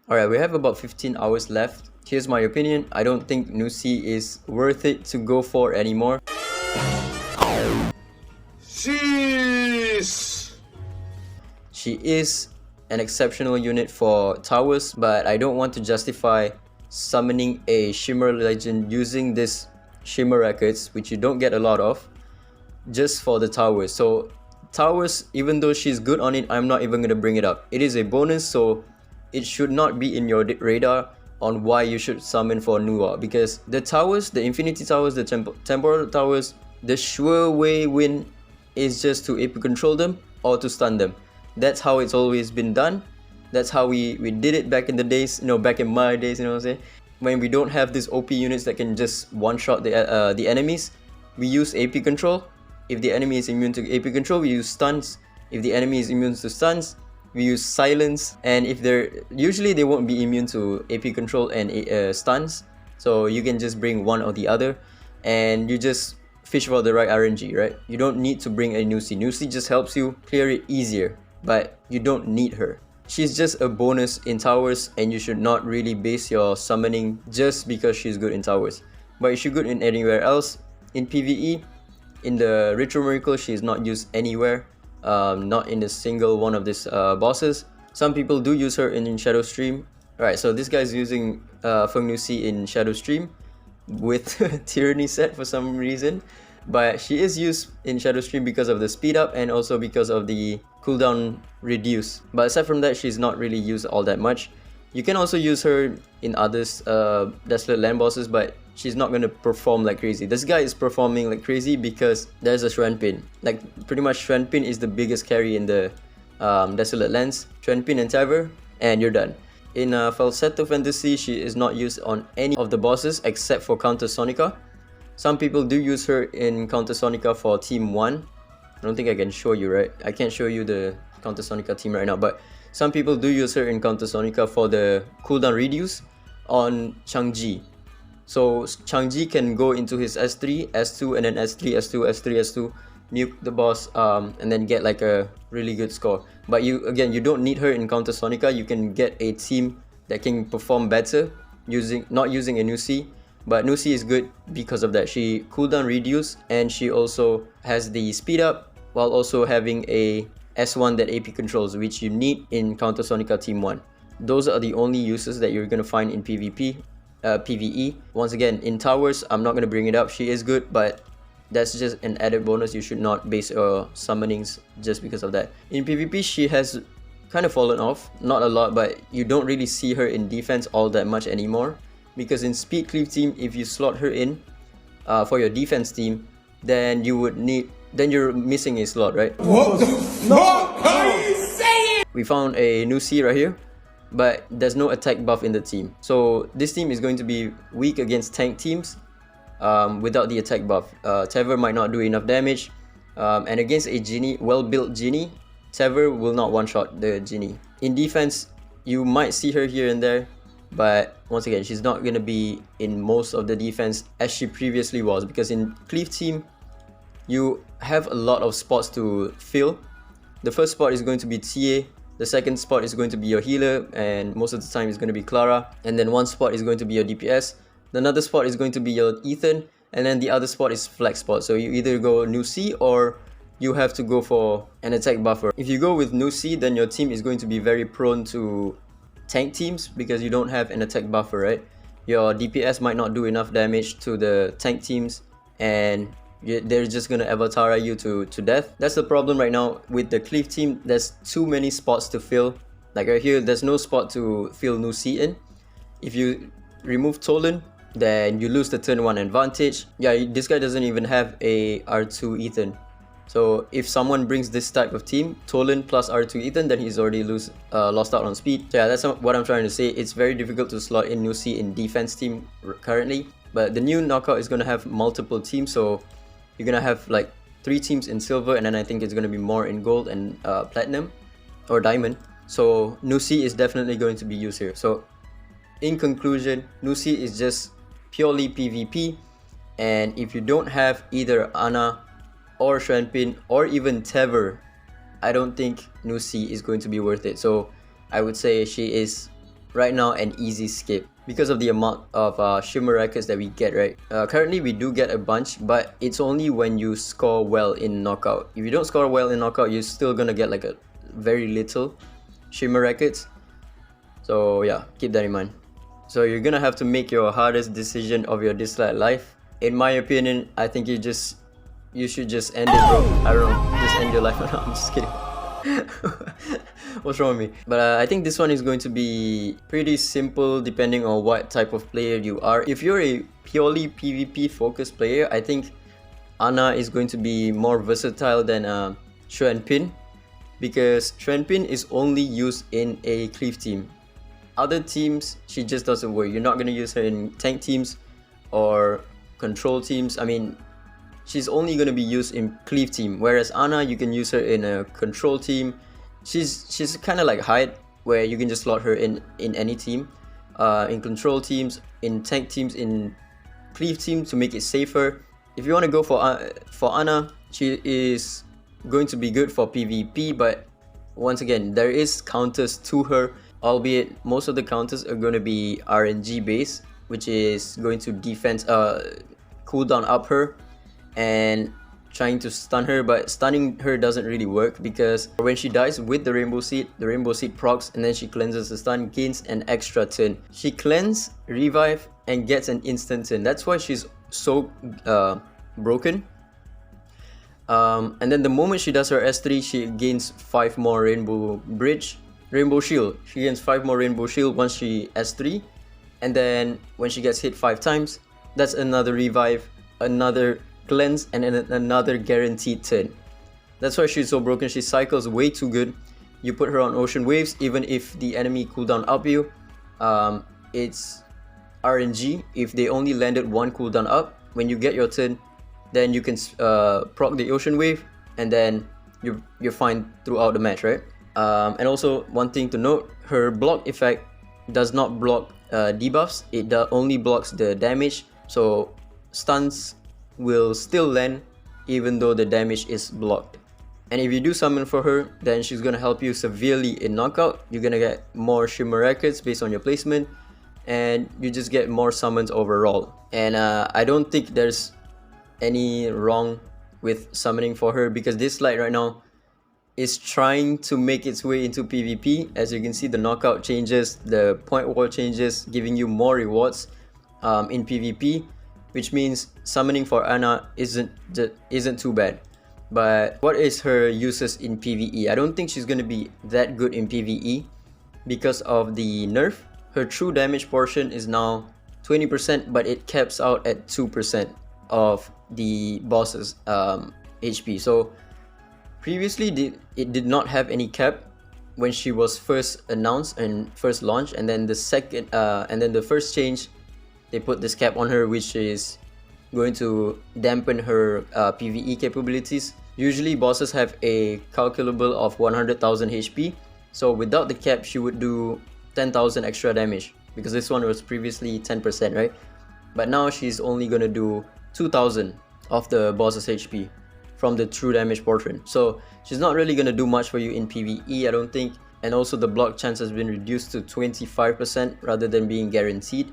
Alright, we have about 15 hours left. Here's my opinion. I don't think Nuxi is worth it to go for anymore. Sheesh! She is an exceptional unit for towers, but I don't want to justify summoning a Shimmer Legend using this Shimmer records, which you don't get a lot of, just for the towers. So towers, even though she's good on it, I'm not even going to bring it up. It is a bonus, so it should not be in your radar on why you should summon for Nuwa, because the towers, the Infinity Towers, the Temporal Towers, the sure way win is just to AP control them or to stun them. That's how it's always been done. That's how we did it back in the days, back in my days, you know what I'm saying? When we don't have these OP units that can just one-shot the enemies, we use AP control. If the enemy is immune to AP control, we use stuns. If the enemy is immune to stuns, we use silence. And if usually they won't be immune to AP control and stuns, so you can just bring one or the other, and you just fish for the right RNG, right? You don't need to bring a Nuxi. Nuxi just helps you clear it easier, but you don't need her. She's just a bonus in towers, and you should not really base your summoning just because she's good in towers. But if she's good in anywhere else, in PvE, in the Ritual Miracle, she's not used anywhere, not in a single one of these bosses. Some people do use her in Shadow Stream. Alright, so this guy's using Feng Nuxi in Shadow Stream with Tyranny set for some reason, but she is used in Shadow Stream because of the speed up and also because of the cooldown reduce. But aside from that, she's not really used all that much. You can also use her in others Desolate Land bosses, but she's not gonna perform like crazy. This guy is performing like crazy because there's a Xuan Pin. Like pretty much Xuan Pin is the biggest carry in the Desolate Lands. Xuan Pin and Taver, and you're done. In Falsetto Fantasy, she is not used on any of the bosses except for Counter Sonica. Some people do use her in Counter Sonica for Team 1. I don't think I can show you, right? I can't show you the Counter Sonica team right now, but some people do use her in Counter Sonica for the cooldown reduce on Changji. So Changji can go into his S3, S2, and then S3, S2, S3, S2, nuke the boss, and then get like a really good score. But you don't need her in Counter Sonica. You can get a team that can perform better not using a Nuxi. But Nuxi is good because of that. She cooldown reduce, and she also has the speed up while also having a S1 that AP controls, which you need in Counter Sonica Team 1. Those are the only uses that you're gonna find in PvP. PvE. Once again, in towers, I'm not going to bring it up. She is good, but that's just an added bonus. You should not base your summonings just because of that. In PvP, she has kind of fallen off. Not a lot, but you don't really see her in defense all that much anymore. Because in Speed Cleave team, if you slot her in for your defense team, then you're missing a slot, right? What the fuck are you saying? We found a Nuxi right here, but there's no attack buff in the team. So this team is going to be weak against tank teams without the attack buff. Taver might not do enough damage, and against a Genie, well-built Genie, Taver will not one-shot the Genie. In defense, you might see her here and there, but once again, she's not going to be in most of the defense as she previously was, because in Cleave team, you have a lot of spots to fill. The first spot is going to be TA, the second spot is going to be your healer, and most of the time it's going to be Clara, and then one spot is going to be your DPS, another spot is going to be your Ethan, and then the other spot is flex spot. So you either go Nuxi or you have to go for an attack buffer. If you go with Nuxi, then your team is going to be very prone to tank teams because you don't have an attack buffer, right? Your DPS might not do enough damage to the tank teams, and they're just gonna Avatara you to death. That's the problem right now with the Cleave team. There's too many spots to fill. Like right here, there's no spot to fill Nuxi in. If you remove Tolan, then you lose the turn 1 advantage. Yeah, this guy doesn't even have a R2 Ethan. So if someone brings this type of team, Tolan plus R2 Ethan, then he's already lost out on speed. So yeah, that's what I'm trying to say. It's very difficult to slot in Nuxi in defense team currently. But the new knockout is gonna have multiple teams, so you're gonna have like 3 teams in silver, and then I think it's gonna be more in gold and platinum or diamond. So Nuxi is definitely going to be used here. So in conclusion, Nuxi is just purely PvP, and if you don't have either Ana or Xuan Pin or even Taver, I don't think Nuxi is going to be worth it. So I would say she is right now an easy skip because of the amount of shimmer records that we get, right? Currently we do get a bunch, but it's only when you score well in knockout. If you don't score well in knockout, you're still gonna get like a very little shimmer records. So yeah, keep that in mind. So you're gonna have to make your hardest decision of your Dislyte life. In my opinion, I think you should just end it, bro. I don't know, just end your life. No, I'm just kidding. What's wrong with me? But I think this one is going to be pretty simple depending on what type of player you are. If you're a purely PvP focused player, I think Ana is going to be more versatile than Xuan Pin, because Xuan Pin is only used in a cleave team. Other teams, she just doesn't work. You're not going to use her in tank teams or control teams. I mean, she's only going to be used in cleave team, whereas Ana, you can use her in a control team. She's kind of like Hyde, where you can just slot her in any team, in control teams, in tank teams, in cleave teams to make it safer. If you want to go for Ana, she is going to be good for PvP, but once again, there is counters to her, albeit most of the counters are going to be RNG based, which is going to defense cooldown up her and trying to stun her, but stunning her doesn't really work because when she dies with the rainbow seed procs and then she cleanses the stun, gains an extra turn. She cleanse, revive, and gets an instant turn. That's why she's so broken. And then the moment she does her S3, she gains 5 more rainbow shield. She gains 5 more rainbow shield once she S3, and then when she gets hit 5 times, that's another revive, another cleanse, and another guaranteed turn. That's why she's so broken. She cycles way too good. You put her on ocean waves, even if the enemy cooldown up you, it's RNG. If they only landed 1 cooldown up, when you get your turn, then you can proc the ocean wave, and then you're fine throughout the match, right? And also one thing to note, her block effect does not block debuffs. It only blocks the damage, so stuns will still land even though the damage is blocked. And if you do summon for her, then she's gonna help you severely in knockout. You're gonna get more shimmer records based on your placement, and you just get more summons overall. And I don't think there's any wrong with summoning for her, because Dislyte right now is trying to make its way into PvP. As you can see, the knockout changes, the point war changes, giving you more rewards in PvP, which means summoning for Ana isn't too bad. But what is her uses in PvE? I don't think she's going to be that good in PvE because of the nerf. Her true damage portion is now 20%, but it caps out at 2% of the boss's HP. So previously it did not have any cap when she was first announced and first launched, and then the first change, they put this cap on her, which is going to dampen her PvE capabilities. Usually bosses have a calculable of 100,000 HP, so without the cap she would do 10,000 extra damage, because this one was previously 10%, right? But now she's only gonna do 2,000 of the boss's HP from the true damage portion. So she's not really gonna do much for you in PvE, I don't think. And also the block chance has been reduced to 25% rather than being guaranteed.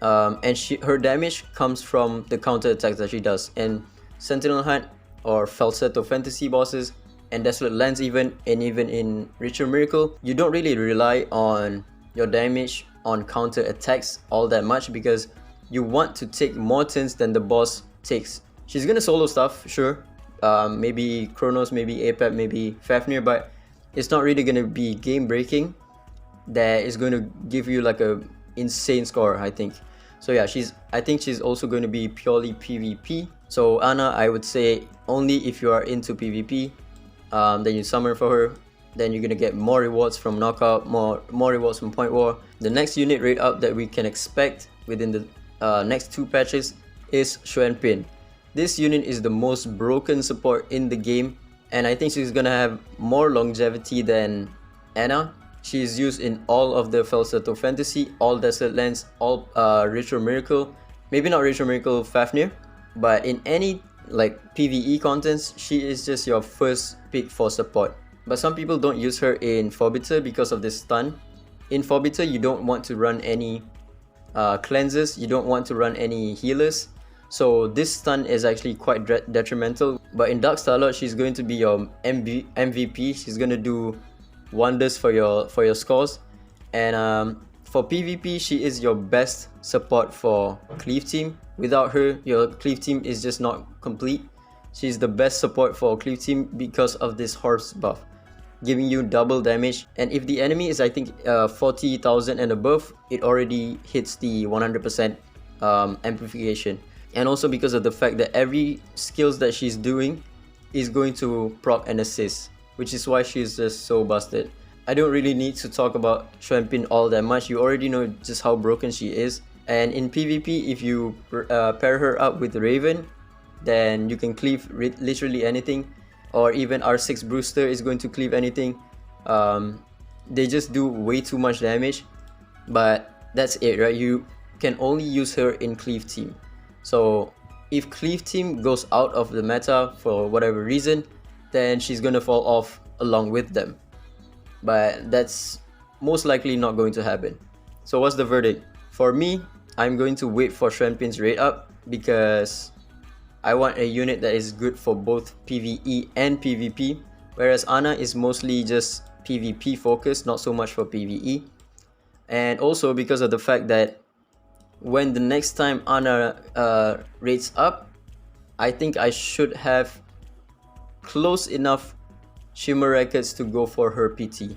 And her damage comes from the counter attacks that she does. And Sentinel Hunt or Falsetto Fantasy bosses and Desolate Lands even in Ritual Miracle, you don't really rely on your damage on counter attacks all that much, because you want to take more turns than the boss takes. She's gonna solo stuff, sure, maybe Chronos, maybe Apep, maybe Fafnir, but it's not really gonna be game breaking that is going to give you like a insane score, I think. So yeah, I think she's also going to be purely PvP. So Ana, I would say only if you are into PvP, then you summon for her. Then you're gonna get more rewards from knockout, more rewards from point war. The next unit rate up that we can expect within the next 2 patches is Xuan Pin. This unit is the most broken support in the game, and I think she's gonna have more longevity than Ana. She's used in all of the Falsetto Fantasy, all Desolate Lands, all Ritual Miracle. Maybe not Ritual Miracle Fafnir, but in any like PvE contents, she is just your first pick for support. But some people don't use her in Forbiter because of this stun. in Forbiter, you don't want to run any cleanses, you don't want to run any healers. So this stun is actually quite detrimental. But in Dark Starlord, she's going to be your MVP. She's going to do wonders for your scores. And for PvP, she is your best support for Cleave Team. Without her, your Cleave Team is just not complete. She's the best support for Cleave Team because of this horse buff, giving you double damage. And if the enemy is, I think, 40,000 and above, it already hits the 100% amplification. And also because of the fact that every skills that she's doing is going to proc and assist, which is why she's just so busted. I don't really need to talk about Xuan Pin all that much. You already know just how broken she is. And in PvP, if you pair her up with Raven, then you can cleave literally anything. Or even R6 Brewster is going to cleave anything. They just do way too much damage. But that's it, right? You can only use her in Cleave Team. So if Cleave Team goes out of the meta for whatever reason, then she's gonna fall off along with them. But that's most likely not going to happen. So what's the verdict? For me, I'm going to wait for Xuan Pin's rate up because I want a unit that is good for both PvE and PvP, whereas Ana is mostly just PvP focused, not so much for PvE. And also because of the fact that when the next time Ana rates up, I think I should have close enough Shimmer records to go for her PT.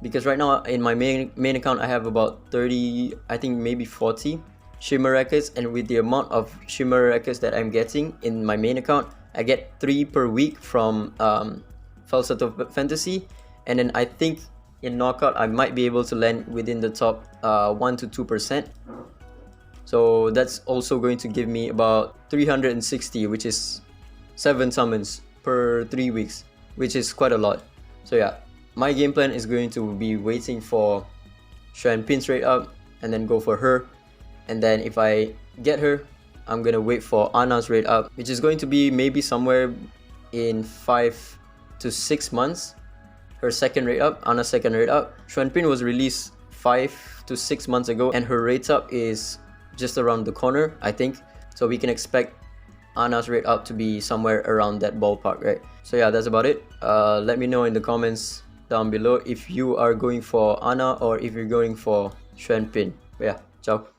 Because right now in my main account I have about 30, I think maybe 40 Shimmer records, and with the amount of Shimmer records that I'm getting in my main account, I get 3 per week from Falsetto Fantasy, and then I think in Knockout I might be able to land within the top 1 to 2%. So that's also going to give me about 360, which is 7 summons per 3 weeks, which is quite a lot. So yeah, my game plan is going to be waiting for Xuan Pin's rate up and then go for her. And then if I get her, I'm gonna wait for Ana's rate up, which is going to be maybe somewhere in 5 to 6 months. Her second rate up, Ana's second rate up. Xuan Pin was released 5 to 6 months ago, and her rate up is just around the corner, I think. So we can expect Ana's rate up to be somewhere around that ballpark, right? So yeah, that's about it. Let me know in the comments down below if you are going for Ana or if you're going for Xuan Pin. But yeah, ciao.